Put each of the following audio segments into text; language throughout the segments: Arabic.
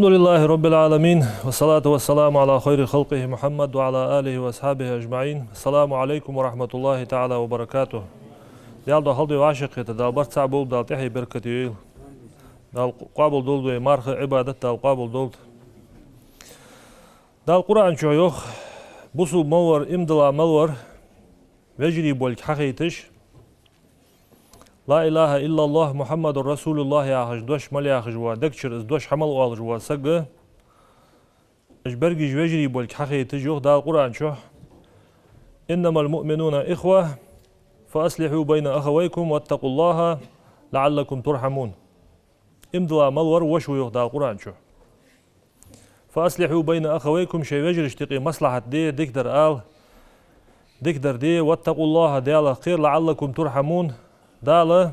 الحمد لله رب العالمين والصلاة والسلام على خير خلقه محمد وعلى آله وأصحابه أجمعين. السلام عليكم ورحمة الله تعالى وبركاته. دال ده خلدي واشق دال برتع بول دال تحي بركتيل دال قابل دول مارخ عبادة دال قابل دول دال قرآن شويوخ بوسو مور امدلا ملور وجري بولك حقيتش لا إله إلا الله محمد رسول الله يا خش دوش مال يا خش ودكشر دوش حمل والج وسق إجبرجي وجري بولك حقيتش يوخ دال قرآن شو إنما المؤمنون إخوة فأصلحوا بين أخويكم واتقوا الله لعلكم ترحمون. امدلا ملور وشو يخدع القرآن شو فأصلحوا بين أخويكم شيء وجر اشتقي مصلحة دي ديكدر دي واتقوا الله ديالا خير لعلكم ترحمون دالا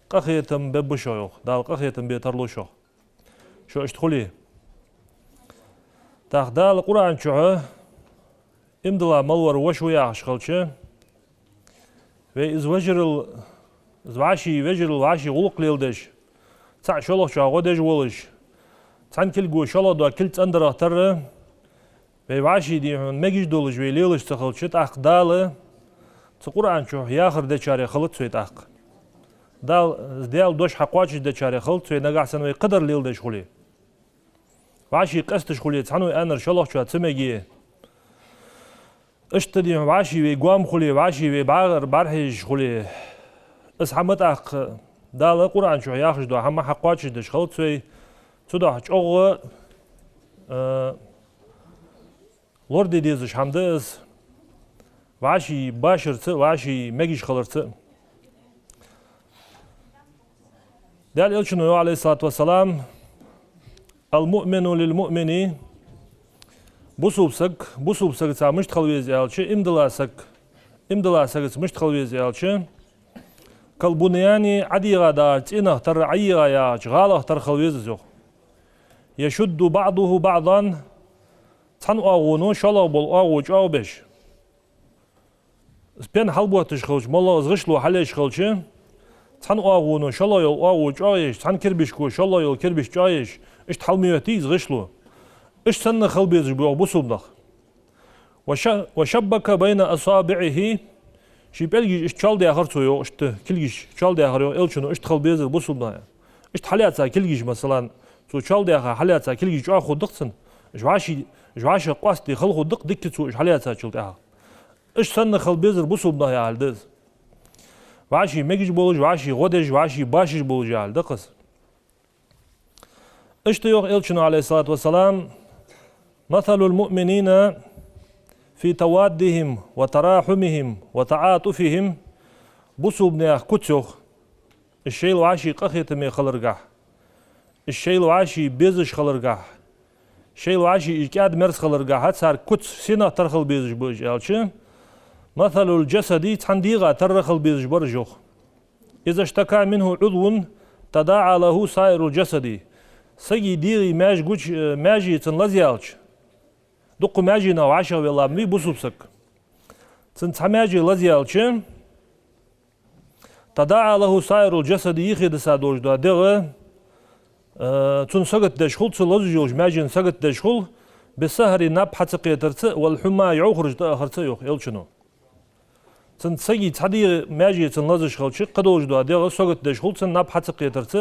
قخيتم ببشو دال قخيتم بيترلو شو اشتخلي تاخدال القرآن شو امدلا ملور وشو يعشقلش وإز واشي غلق ليلدش تاع شلوخ شو غودش ولش تان كل شلو دو كلت اندر اختر واشي دي مجيش دولش ويليلش تخلش تاخ دال تقران شو ياخر دچاري خلط سويت اخ دال دوش حقواش دچاري خلط سوي نغاحسن وي قدر ليلدش خلي واشي قستش خلي تانو انر شلوخ شو تسمجي اشتدي واشي ويقوام خلي واشي ويباغر بارحش خلي اسحمت اخ دال قرآن شو ياخش دو هم حقواتش دش خلط سوي تدا چوغ لورد ديزش همدس واشي باشرت واشي مجيش خلرت دال يلشنو عليه الصلاة والسلام المؤمن للمؤمن بوسوبسك تا مش تخلويز يالشي امدلاسك مش تخلويز يالشي كالبنياني عديغا دا تينه تر عيغا يا غاله تر خلويز زوخ يشد بعضه بعضا تن اغونو شلا بول اغوج او بش سبين حلبو تشخوش مولا زغشلو حليش خلشي تن اغونو شلا يل اغوج اويش تن كربشكو شلا يل كربش جايش اش تحلميتي زغشلو اش سن خلبيز بو بوسوبنخ وشبك بين اصابعه شي بلجي اشتشال دي اخر تويو اشت كلجيش اشتشال دي اخر الشنو اشتخل بيزر بوسوبنا اشت حلياتها كلجيش مثلا تو تشال دي اخر حلياتها كلجيش اخو دقسن جواشي قاستي خلخو دق دكت تو حلياتها تشلت اخر اش سن خل بيزر بوسوبنا يا هالدز واشي ميجي بولج واشي غودج واشي باشش بولج يا هالدقس اشتيوخ الشنو عليه الصلاة والسلام مثل المؤمنين في توادهم وتراحمهم وتعاطفهم بوسو بنياخ كتشوخ الشيء الواشي قخيتمي خلرقح الشيء الواشي بيزش خلرقح الشيء الواشي إجاد مرس خلرقح هتسار كتش سينا ترخل بيزش برج ألشي مثل الجسد تحنديغا ترخل بيزش برجوخ إذا اشتكى منه عضو تداعى له سائر الجسد سيجي ديغي ماجي تنلزيالش دق ماجي ناو عشا ويلا مي بوسوبسك تنت ماجي لزيالشي تداعى له سائر الجسد يخيد سادوش دا دغه تن سقط دشخل تلزجوش ماجي سقط دشخل بالسهر ناب حتقي ترت والحمى يخرج دا اخرت يخ يلشنو تنت سيجي تحدي ماجي تنلزج خلشي قدوش دا دغه سقط دشخل تن ناب حتقي ترت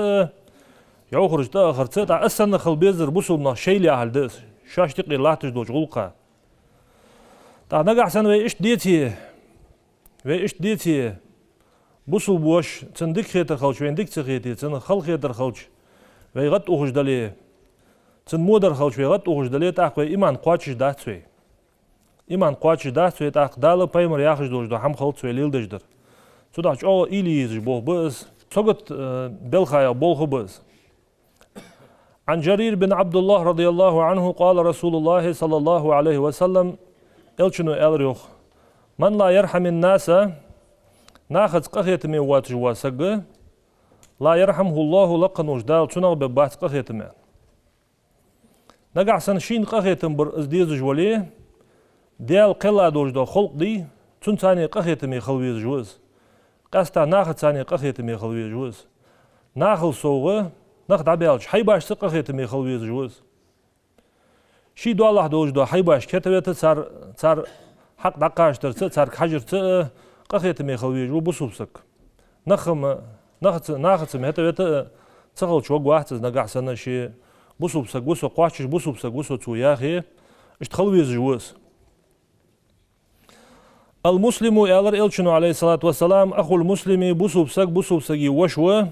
يخرج دا اخرت دا اسن خل بيزر بوسوبنا شيلي اهلدس شاشتقي الله تجدوش غلقة تا نقع سن ويش ديتي بوسو بوش تندك خيتر خلش وين ديك تخيتي تن خل خيتر خلش ويغت اوخش دلي تن مودر خلش ويغت اوخش دلي تاق ايمان قواتش داتسوي تاق دال بايمر ياخش دوش دو هم خلط سوي ليل دجدر توداش او إليز بوه بس تغت بلخايا بولخ بس عن جرير بن عبد الله رضي الله عنه قال رسول الله صلى الله عليه وسلم الشنو الريوخ من لا يرحم الناس ناخذ قخيت من واتجوا سق لا يرحمه الله لقن وجدال تنو ببات قخيت من نقع سنشين قخيت بر ازديز جولي ديال قلا دوجدو خلق دي تن ثاني قخيت من خلوي جوز قاستا ناخذ ثاني قخيت من خلوي جوز ناخذ صوغه ناخد عبيالش حي باش سقخيت مي خلويز جوز شي دو الله دوج دو حي باش كتبت صار حق دقاش تر صار حجر ت قخيت مي خلويز جو بوسوبسك نخم ناخت مهتبت تخل شو واحد نقع سنة شي بوسوبسك بوسو قواشش بوسوبسك بوسو تو يا اخي اش تخلويز جوز المسلم يالر إلشنو عليه الصلاة والسلام أخو المسلم بوسوبسك وشوه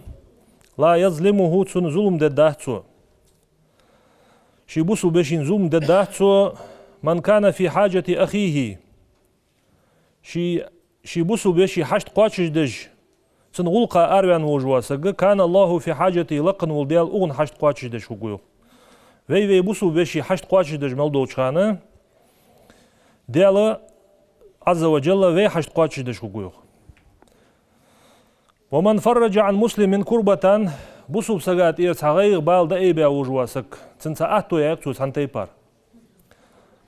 لا يظلمه تون ظلم دداتو شي بوسو بشين ظلم دداتو من كان في حاجة أخيه شي بوسو بشي حشت قواتش دج تن غلقا أروان وجواسك كان الله في حاجة لقن والديال أغن حشت قواتش دج وقويو وي بوسو بشي حشت قواتش دج ملدوش خانه ديال عز وجل وي حشت قواتش دج وقويو ومن فرج عن مسلم كربة بوسو بسجات إيرس حغير بال دايبا وجواسك تنسى أهتو يكتو سنتيبار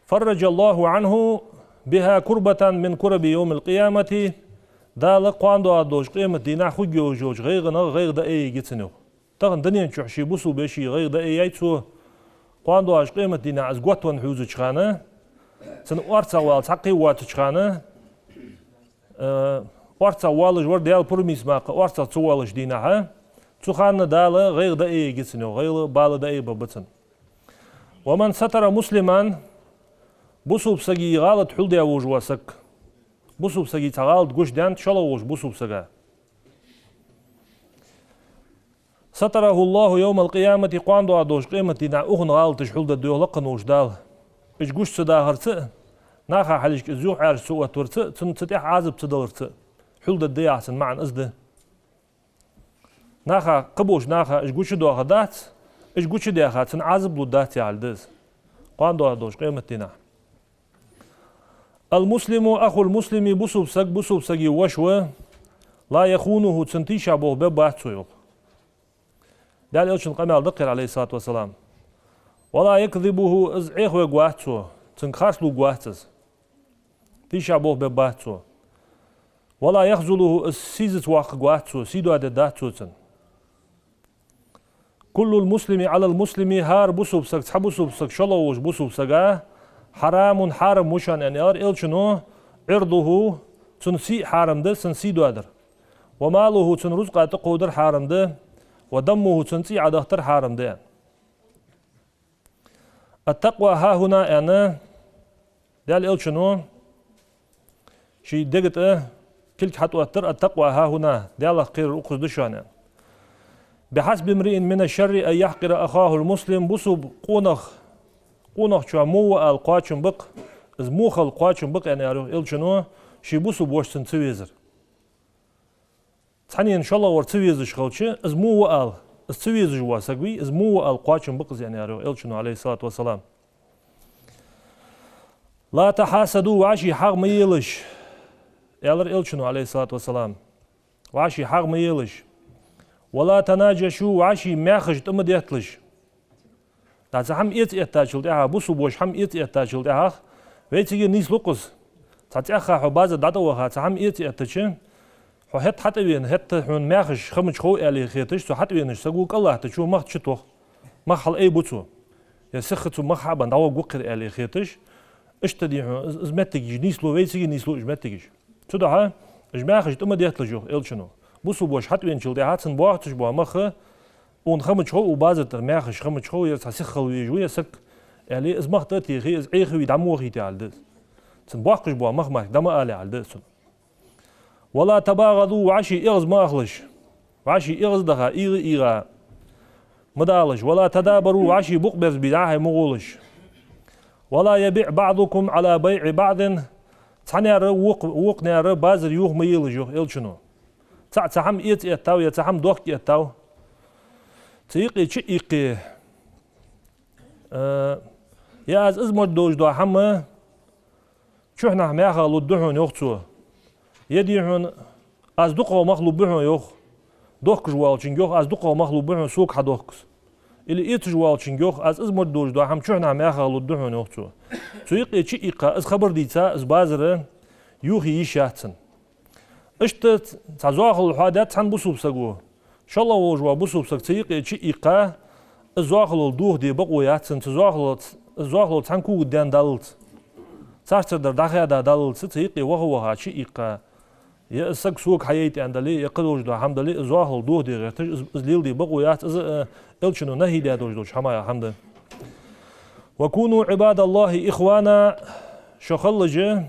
فرج الله عنه بها كربة من كرب يوم القيامة دال قواندو أدوش قيمة دينا خجو جوج غير داي جتنو تغن دنيا تشحشي بوسو بشي غير داي يتسو قواندو أش قيمة دينا عزقوات ونحوز تشخانه سن وارتا وال تحقي وات تشخانه وارتا والج ور ديال برميس ماق وارتا توالج دينها تخان دال غير داي جتنو غير بال داي ببتن ومن ستر مسلما بوسو بسجي غالط حل ديا وجواسك بوسو بسجي تغالط قوش دان شلوش بوسو بسجا ستره الله يوم القيامة قاندو عدوش قيمة دينا أخن غالط حل دا ديو لقن وش دال إش قوش سدا هرت ناخا حليش زوح عارش سوء تورت تنتتيح عازب تدلرت حل دا دي أحسن معن أزده ناخا قبوش ناخا إش قوش دو غدات إش قوش دي أخا تن عازب لدات يعالدز قاندو عدوش قيمة دينا المسلم أخو المسلم بوسوبسك وشوه لا يخونه تنتيشا بوه بباحثو يوق دال إلشن قمال دقير عليه الصلاة والسلام ولا يكذبه إزعيخ وقواحثو تنخارسلو قواحثز تيشا بوه بباحثو ولا يخزله السيزت واق قواحثو سيدو أدداتو تن كل المسلم على المسلم هار بوسوبسك تحبوسوبسك شلوش بوسوبسكا حرام حرام مشان يعني إلشنو عرضه تنسي حرام ده تنسي دوادر وماله تنرزق تقودر حرام ده ودمه تنسي عدختر حرام ده التقوى ها هنا يعني دال إلشنو شي دقت كل حتوتر التقوى ها هنا دال خير أقصد دشان بحسب امرئ من الشر أن يحقر أخاه المسلم بصب قونخ شو مو القاتشن بق از موخ القاتشن بق يعني أروح إلشنو شي بوسو بوش تنسويزر تعني إن شاء الله ورتسويزر شغلتش از مو از تسويزر جوا سقوي از مو القاتشن بق يعني أروح إلشنو عليه الصلاة والسلام لا تحاسدوا وعشي حق ميلش يالر إلشنو عليه الصلاة والسلام وعشي حق ميلش ولا تناجشوا وعشي ماخش تمد يتلش دا هم إتاجل ده بوسو بوش هم إتاجل ده ويتيجي نيس لوكس تاتيخا حباز دادوها هم إتاجن حت حتى وين حتى هون ماخش خمش خو عليه خيتش تو حتى وين سقوك الله تشو مخ تشتو مخل أي بوتو يسختو مخ عبان دوا قوقر عليه خيتش اشتدي ازمتك نيس لو ويتيجي نيس لو ازمتك شو ده اجماخش تمد يتلجو إلشنو بوسو بوش حتى وين شل ده هاتن بوقتش بوا مخ اون خمج خو وبازت ماخش خمج خو يسخ ويجو يسك يعني از مخ تاتي غي از اي خوي دمو غي تاع الدس تن باقش بوا مخ دم على الدس ولا تباغضوا وعشي اغز ما اخلش وعشي اغز دغا ايغا مدالش ولا تدابروا وعشي بقبز بدعه مغولش ولا يبيع بعضكم على بيع بعض تحنير وقنير بازر يوخ ميلجو الشنو تحم يتاو يتحم دوخ يتاو تيقي تشيقي يا از مود دوج دو حما شحنا ماخا لدحون يوختو يديهون از دقو مخلوب بحون يوخ دوخ جوالچين يوخ از دقو مخلوب بحون سوق حدوخس اللي ايت جوالچين يوخ از مود دوج دو حم شحنا ماخا لدحون يوختو تيقي تشيقا از خبر ديتا از بازر يوخي يشاتن اشت تزاخل الحادث عن بوسوب سقو شالله وجوا بصوب سكتيق شيء إيقا الزواخلو دوه دي بقويات سنت الزواخلو تانكو قدام دالت سارتر در داخل دالت ستيقي وهو ها شيء إيقا يا السك سوق حياتي عندلي يقدر وجدا حمدلي الزواخلو دوه دي غيرتش إزليل دي بقويات إز إلشنو نهي دي دوجدوش حمايا حمد وكونوا عباد الله إخوانا شو خلجه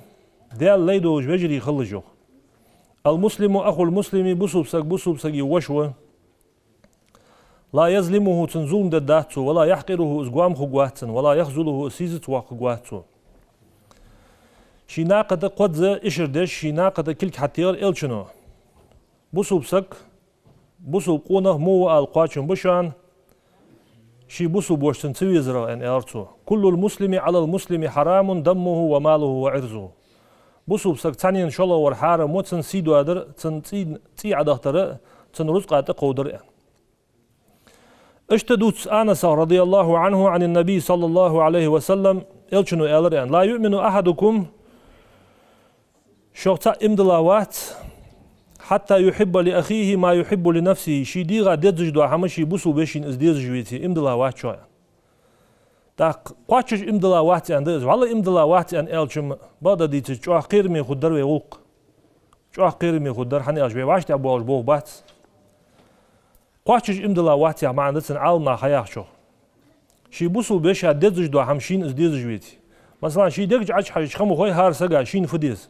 ديال ليدوج بجري خلجه المسلم أخو المسلم بصوب سك يوشوه لا يظلمه تنزوم دداتو ولا يحقره ازقوام خقواتن ولا يخزله سيزت وخقواتو شي ناقد قد اشردش شي ناقد كلك حتير إلشنو بصوب سك بصوب قونه مو القواتشن بشان شي بصوب وشتن تسويزرا ان ارتو كل المسلم على المسلم حرام دمه وماله وعرضه بصوب سك تانين شالله ورحارة موتن سيدو ادر تي عدختر تن رزقات قودر اشتدوت آنس رضي الله عنه عن النبي صلى الله عليه وسلم إلشنو إلرين لا يؤمن أحدكم شوقتا امدلاوات حتى يحب لأخيه ما يحب لنفسه شي ديغا ديزجدو حمشي بوسو بشين ازديزجويتي امدلاوات شوية تاق قواتش امدلاوات اندز والله امدلاوات ان إلشم بادا ديتي جوه قير مي خدر ويوق جوه قير مي خدر حني أجبي واشت أبو أجبوه بات قواتش امدلاوات يا ما عندتن عالنا خياخ شو شي بوسو بشا ديزجدو حمشين ازديزجويتي مثلا شي ديج عج حاج خمو خوي هار سقا شين فديز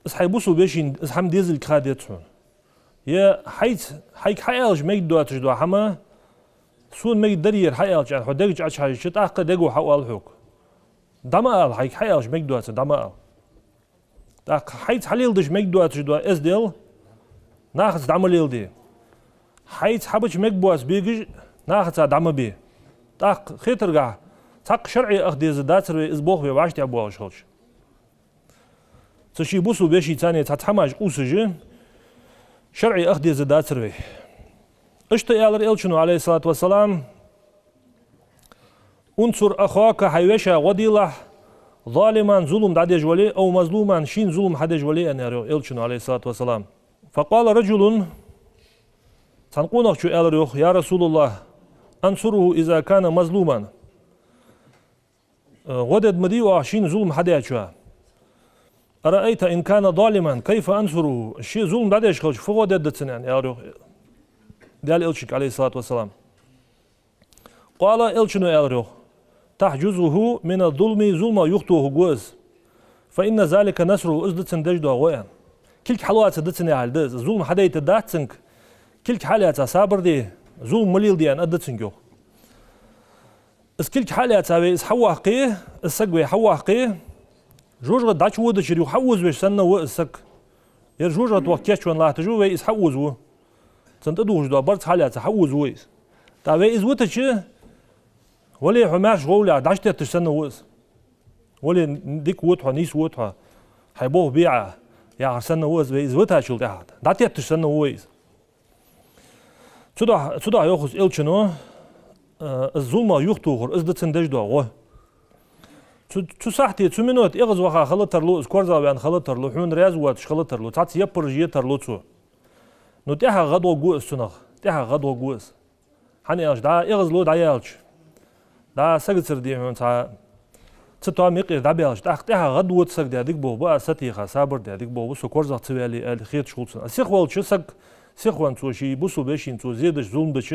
اس حيبوسو بيشين اس حم ديزل كاديتون يا حيك حيالج ميك دواتش دو حما سون ميك درير حيالج عن حديج عج حاج شت اخ دغو حوال حوك دمال حيك حيالج ميك دواتش دمال داك حيت حليل دش ميك دواتش دو اس ديل ناخذ دماليل دي حيت حبج ميك بواس بيجي ناخذ دم بي داك خيترغا تاق شرعي اخ ديز داتر اس بوخ بي واش تي ابو شولش تشي بوسو بيشي تاني تتحماج اوسجي شرعي اخدي زدات سروي اشتا يالر إلشنو عليه الصلاة والسلام انصر اخاك حيوشا وديله ظالما ظلم داديج ولي او مظلوما شين ظلم حديج ولي ان يارو إلشنو عليه الصلاة والسلام فقال رجل تنقونك شو يالر يا رسول الله انصره اذا كان مظلوما ودد مديو شين ظلم حديج أرأيت إن كان ظالما كيف أنصره الشيء ظلم بعد إيش خلش فوق ددتن يعني يارو دال إلشك عليه الصلاة والسلام قال إلشنو يارو تحجزه من الظلم ظلم يخطوه جوز فإن ذلك نصره أزدتن دجدو غويا كلك حلوات دتن يا هالدز ظلم حدا يتداتنك كلك حالات صابر دي ظلم مليل دي أن أدتن جو اس كلك حالات أبي اس حواقيه السقوي حواقيه جوجة داش ود شريو حوز وش سنة وسك ير جوجة توكيش وان لا تجو ويس حوز و سنت دوج دو برت حالات حوز ويس تا ويس وتش ولي حماش غولا داش تش سنة وس ولي ديك وتها نيس وتها حيبوه بيعه يا سنة وس ويس وتها شو ده داتي تش سنة ويس تدا ياخذ إلشنو الظلم يخطوه ازدتن دجدو غو تو ساعتي تو منوت إغز وخا خلطرلو اسكورزا بيان خلطرلو حون رياز واتش خلطرلو تات يبر جيترلو تو نو تيها غدو جوس تنخ تيها غدو جوس حني اش دا إغز لو دا يالش دا سجسر دي هون تا تتوا ميقير دا بيالش تيها غدو تسك دا ديك بو با ستيخا صابر دا ديك بو بسو كورزا تسويالي الخيط شولتن سيخوال شو سك سيخوان تو شي بوسو بيشين تو زيدش ظلم دش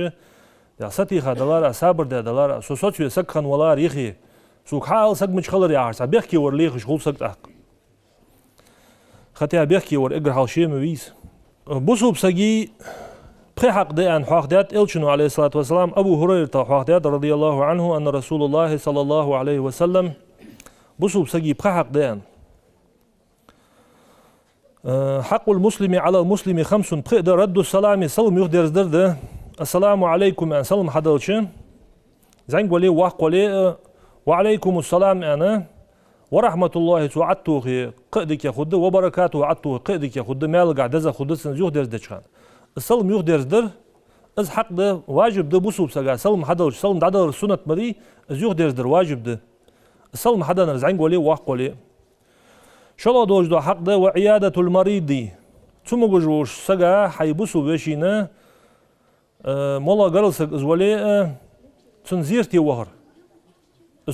دا ستيخا دلار صابر دا دلار سو سوتشي سكخن ولا ريخي سوق حال سق مش خلر يعرس بيحكي ور ليخ شغل سق تاق خطيها بيحكي ور اقر حال شيء مويس بوسو بسقي بحق ديان حاقدات إلشنو عليه الصلاة والسلام أبو هريرة حاقدات رضي الله عنه أن رسول الله صلى الله عليه وسلم بوسو بسقي بحق ديان حق المسلم على المسلم 5 بقدر رد السلام سلم يخدر زدرده السلام عليكم أن سلم حدلشن زين قولي واق قولي وعليكم السلام أنا ورحمة الله تعطوه قدك يا خد وبركاته عطوه قدك يا خد مال قاعد ذا خد سن يخدر دشان السلم يخدر در از حق ده واجب ده بوسو بسقا سلم حدلش سلم دادر سنة مري از يخدر در واجب ده السلم حدا زين قولي واق قولي شلا دوج ده حق ده وعيادة المريض تموجوش سجا حيبسوا بشينا مولا قرلسك إزولي تنزيرتي وهر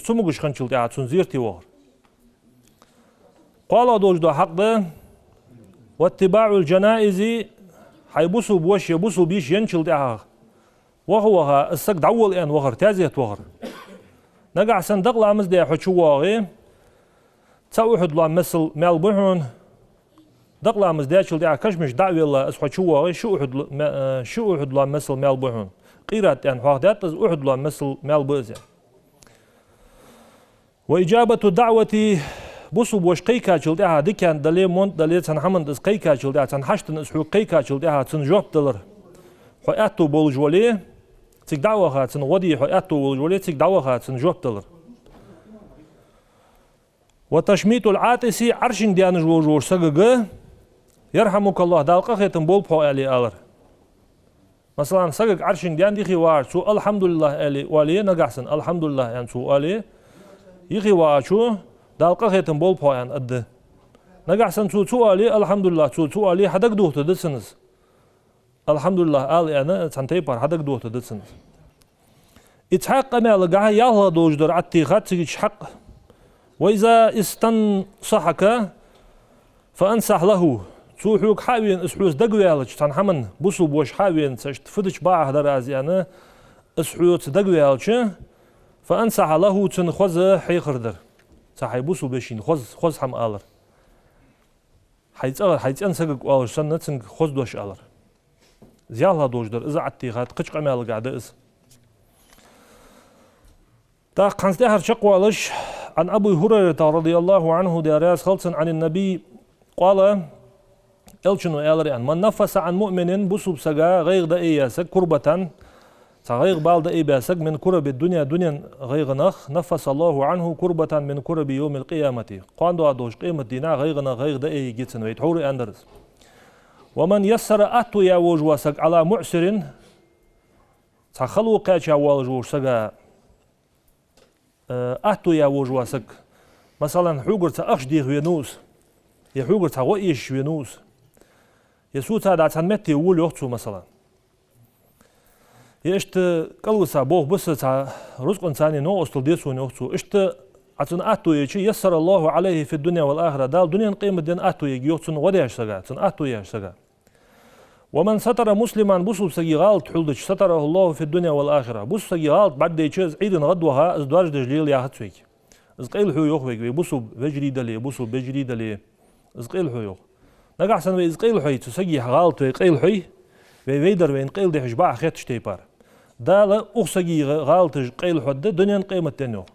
تموجش خنشلتي عاد تنزيرتي وهر قال دوج دو حق ده واتباع الجنائز حيبسوا بوش يبسوا بيش ينشل دعها وهو السك دعول ان وهر تازيت وهر نقع صندق لامز دي حشو واغي تسوحد لام مثل مال بحون دق لامز دي شل دعها كشمش دعوي الله اس حشو واغي شو احد لام مثل مال بحون قيرات ان حاخدات از احد لام مثل مال بوزي وإجابة الدعوة بوسو بوش قيكا جلدها ديكان دلي مونت دلي تن حمد اس قيكا جلدها تن حشتن اس حو قيكا جلدها تن جوب دلر حياتو بولجولي تيك دعوها تن ودي حياتو بولجولي تيك دعوها تن جوب دلر وتشميت العاتسي عرشن ديان جوجور سغغ يرحمك الله دالقه ختم بول بو علي الر مثلا سغغ عرشن ديان دي خوار سو الحمد لله علي ولي نغحسن الحمد لله يعني سو علي يخي واشو دالقه ختم بول بوان اد نغحسن سو علي الحمد لله سو علي حدك دوت دسنس الحمد لله قال انا سنتي بار حدك دوت دسنس اتحق ما لغا يالها دوجدر اتخات حق واذا استنصحك فانصح له سوحوك حاوين اسحوس دغويالج تنحمن بوسو بوش حاوين سشت فدش باع هدراز يعني اسحوس دغويالج فانصح له تنخذ حيخردر صاحبوسو بشين خوز حم آلر حيتأن سجق آلر سنة تنك خوز دوش آلر زيالها دوجدر إذا عتيغات قش قمال قاعدة إز تا قنصدي هرشق والش عن أبو هريرة رضي الله عنه ديارياس خلصن عن النبي قال إلشنو آلر من نفس عن مؤمن بوسو بسجا غير دقياسك كربة صغير بالد اي باسك من كرب الدنيا دنيا غير نفس الله عنه كربة من كرب يوم القيامة قاندو ادوش قيمة دينا غير دا اي جيتسن ويتحوري اندرس ومن يسر اتو يا وجواسك على معسر تخلو قاچا والجوسك اتو يا وجواسك مثلا حوغر تاخش دي وينوس يا حوغر تاويش وينوس يسوتا دا تنمتي ول يوختو مثلا يشت قلوسا بوخ بس تا رزق انساني نو استل ديسو نوختو اشت اتن اتو يشي يسر الله عليه في الدنيا والاخره دال دنيا قيمه دين اتو يوختن ودياش سغا تن اتو ياش سغا ومن ستر مسلما بوسو سغي غالط حلدش ستره الله في الدنيا والاخره بوسو سغي غالط بعد يشز عيدن غدوها از دوار دجليل يا هتويك از قيل حو يوخ بوسو بجري دلي بوسو بجري دلي از قيل حو يوخ نغا حسن از قيل حو تسغي غالط قيل حو ويدر وين قيل دي حجبا خيت تيبار دال أخسجي غالتج قيل حد دنيا قيمة تنو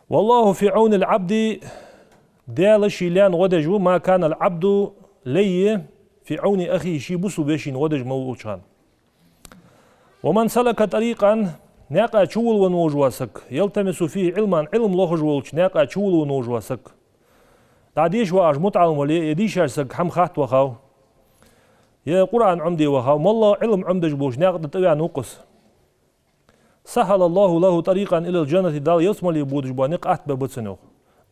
والله في عون العبد دال شيلان غدجو ما كان العبد لي في عون أخي شي بسو بيشين غدج موشان ومن سلك طريقا ناقا شول ونوجواسك يلتمس فيه علما علم لوجولش ناقا شول ونوجواسك تعديش واج متعلم ولي يديش ارسك حم خات وخاو يا قرآن عمدي وخاو والله علم عمدج بوش ناقد تبع نوقس سهل الله له طريقا الى الجنة دال يسمى بودج بانق ات ببتسنو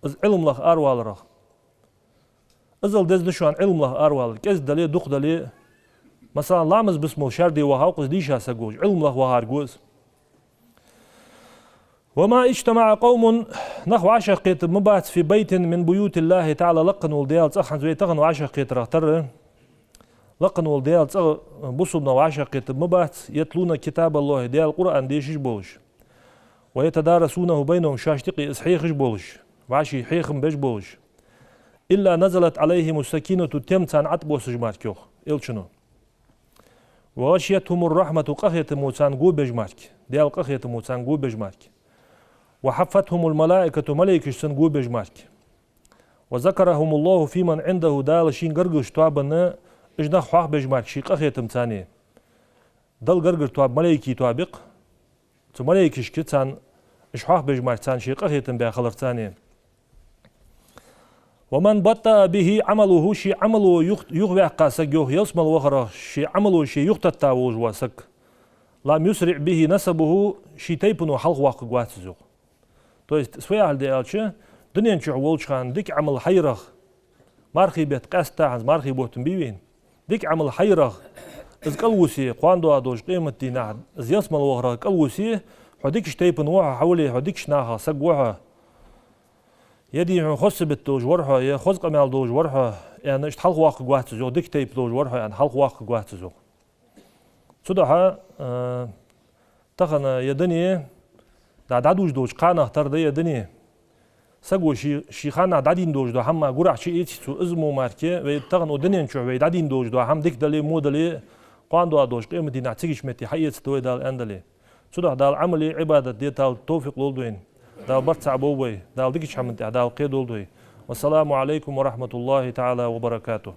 از علم لخ اروال رخ ازل دزدشوان علم لخ اروال كز دلي دخ دلي مثلا لامز بسمو شردي وخاو قز ديشا سقوج علم لخ وهار جوز وما اجتمع قوم نخو عشقيت مبات في بيت من بيوت الله تعالى لقن والديال تخن زوي تخن وعشقيت رختر لقن والديال تخ بصبنا وعشقيت مبات يتلون كتاب الله ديال القرآن ديشش بولش ويتدارسونه بينهم شاشتقي اسحيخش بولش وعشي حيخم بيش بولش إلا نزلت عليهم السكينة تم تان عطبوس جماركيوخ إلشنو وغشيتهم الرحمة قخية موتان قو بجمارك ديال قخية موتان قو بجمارك وحفتهم الملائكة ملائكة سنقو بجمارك وذكرهم الله في من عنده دال شين قرقش توابنا اجنخ حاق بجمارك شي قخية تمتاني دل قرقر تواب ملائكي توابق تو ملائكش كتان اش حاق بجمارك تان شي قخية تنبيع خلر تاني ومن بطأ به عمله شي عمله يغوى قاسك يوه يصمل وخرا شي عمله شي يغتتا وجواسك لم يسرع به نسبه شي تيبنو حلق واقع قواتزو То есть своя альдеалче, дненче волчхан, дик амал хайрах, مارخي بيت قاستاهز مارخي بوتن بيوين ديك عمل حيرغ إز قلوسي قواندو أدوش قيمة دينا إز يسمى الوغرا قلوسي حديكش تيبن وحا حولي حديكش ناها سق وحا يدي خص بالتوج ورحا يا خص قمال دوج ورحا يعني إشت حلق واقع قوات زو ديك تيب دوج ورحا يعني حلق واقع قوات زو صدحا تخن يدني دادوج دوج قانا ترد يدني سقو شيخانا دادين دوج دو هم قرع شيء يتسو ازمو ماركي ويتغن ودنين شو ويدادين دوج دو هم ديك دلي مو دلي قاندو دوج قيمة دي نعتقش متي حيث توي دال اندلي صدح دال عملي عبادة دي تال توفيق لولدوين دال برتع بوبي دال ديكش حمنتي دال قيد لولدوي والسلام عليكم ورحمة الله تعالى وبركاته